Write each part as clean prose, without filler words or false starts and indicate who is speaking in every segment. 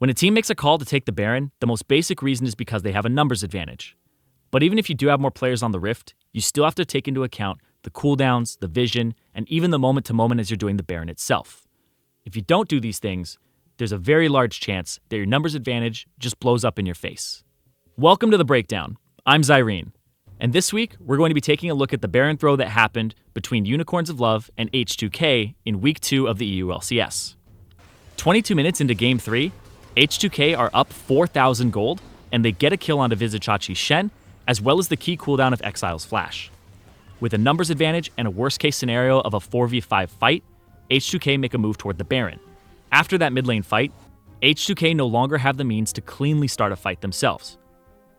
Speaker 1: When a team makes a call to take the Baron, the most basic reason is because they have a numbers advantage. But even if you do have more players on the Rift, you still have to take into account the cooldowns, the vision, and even the moment-to-moment as you're doing the Baron itself. If you don't do these things, there's a very large chance that your numbers advantage just blows up in your face. Welcome to The Breakdown. I'm Zirene, and this week we're going to be taking a look at the Baron throw that happened between Unicorns of Love and H2K in Week 2 of the EU LCS. 22 minutes into Game 3, H2K are up 4,000 gold, and they get a kill onto Vizicsacsi's Shen, as well as the key cooldown of Exile's Flash. With a numbers advantage and a worst-case scenario of a 4v5 fight, H2K make a move toward the Baron. After that mid lane fight, H2K no longer have the means to cleanly start a fight themselves.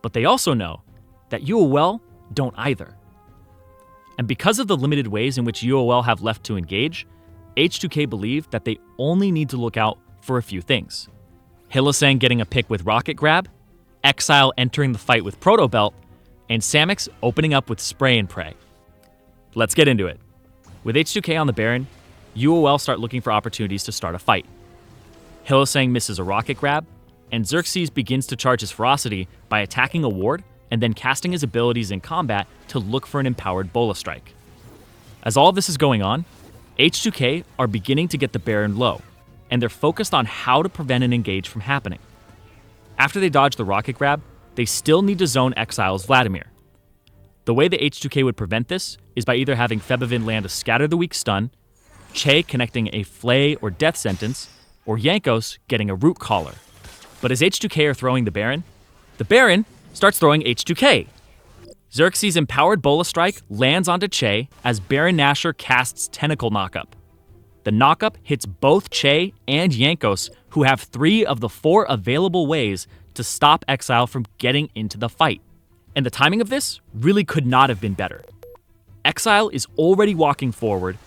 Speaker 1: But they also know that UOL don't either. And because of the limited ways in which UOL have left to engage, H2K believe that they only need to look out for a few things. Hylissang getting a pick with Rocket Grab, Exile entering the fight with Proto Belt, and Samix opening up with Spray and Pray. Let's get into it. With H2K on the Baron, UOL start looking for opportunities to start a fight. Hylissang misses a Rocket Grab, and Xerxes begins to charge his ferocity by attacking a ward and then casting his abilities in combat to look for an empowered Bola Strike. As all of this is going on, H2K are beginning to get the Baron low, and they're focused on how to prevent an engage from happening. After they dodge the Rocket Grab, they still need to zone Exile's Vladimir. The way that H2K would prevent this is by either having Febiven land a Scatter the Weak stun, Che connecting a Flay or Death Sentence, or Jankos getting a Root Collar. But as H2K are throwing the Baron starts throwing H2K. Xerxes' empowered Bola Strike lands onto Che as Baron Nashor casts Tentacle Knockup. The knockup hits both Che and Jankos, who have 3 of the 4 available ways to stop Exile from getting into the fight. And the timing of this really could not have been better. Exile is already walking forward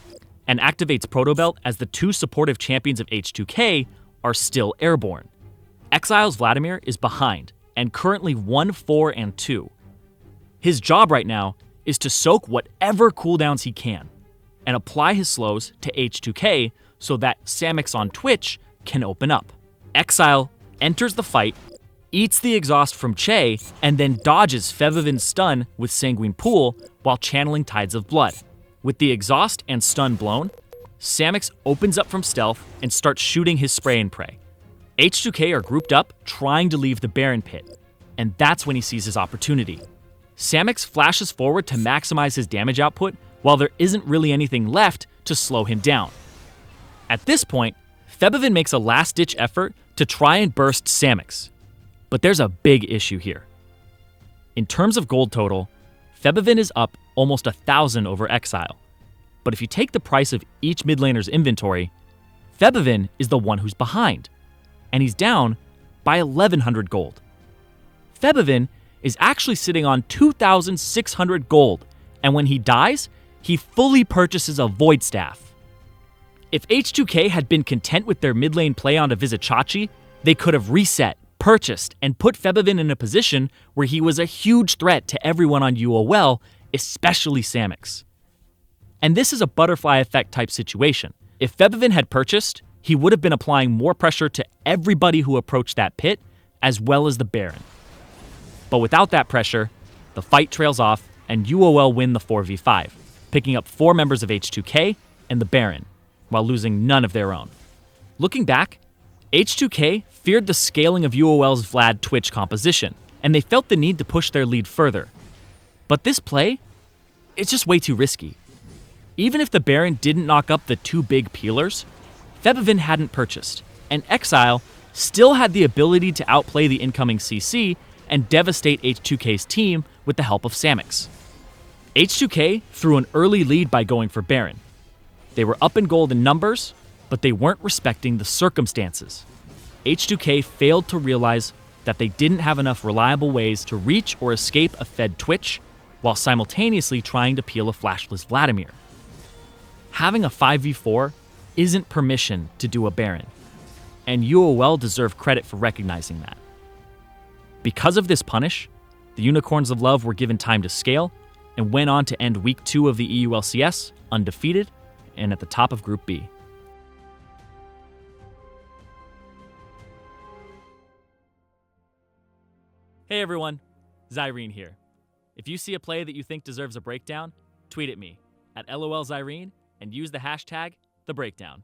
Speaker 1: and activates Proto Belt as the 2 supportive champions of H2K are still airborne. Exile's Vladimir is behind and currently 1-4-2. His job right now is to soak whatever cooldowns he can and apply his slows to H2K so that Samix on Twitch can open up. Exile enters the fight, eats the exhaust from Che, and then dodges Febiven's stun with Sanguine Pool while channeling Tides of Blood. With the exhaust and stun blown, Samix opens up from stealth and starts shooting his Spray and Pray. H2K are grouped up trying to leave the Baron pit, and that's when he sees his opportunity. Samix flashes forward to maximize his damage output while there isn't really anything left to slow him down. At this point, Febiven makes a last-ditch effort to try and burst Samix. But there's a big issue here. In terms of gold total, Febiven is up almost 1,000 over Exile. But if you take the price of each mid laner's inventory, Febiven is the one who's behind, and he's down by 1,100 gold. Febiven is actually sitting on 2,600 gold, and when he dies, he fully purchases a Void Staff. If H2K had been content with their mid lane play onto Vizicsacsi, they could have reset, purchased, and put Febiven in a position where he was a huge threat to everyone on UOL, especially Samix. And this is a butterfly effect type situation. If Febiven had purchased, he would have been applying more pressure to everybody who approached that pit, as well as the Baron. But without that pressure, the fight trails off and UOL win the 4v5, picking up 4 members of H2K and the Baron, while losing none of their own. Looking back, H2K feared the scaling of UOL's Vlad Twitch composition, and they felt the need to push their lead further. But this play, it's just way too risky. Even if the Baron didn't knock up the 2 big peelers, Febiven hadn't purchased, and Exile still had the ability to outplay the incoming CC and devastate H2K's team with the help of Samix. H2K threw an early lead by going for Baron. They were up in gold in numbers, but they weren't respecting the circumstances. H2K failed to realize that they didn't have enough reliable ways to reach or escape a fed Twitch while simultaneously trying to peel a flashless Vladimir. Having a 5v4 isn't permission to do a Baron, and UOL deserve credit for recognizing that. Because of this punish, the Unicorns of Love were given time to scale and went on to end Week 2 of the EU LCS undefeated and at the top of Group B. Hey everyone, Zirene here. If you see a play that you think deserves a breakdown, tweet at me at LOL Zirene and use the hashtag #TheBreakdown.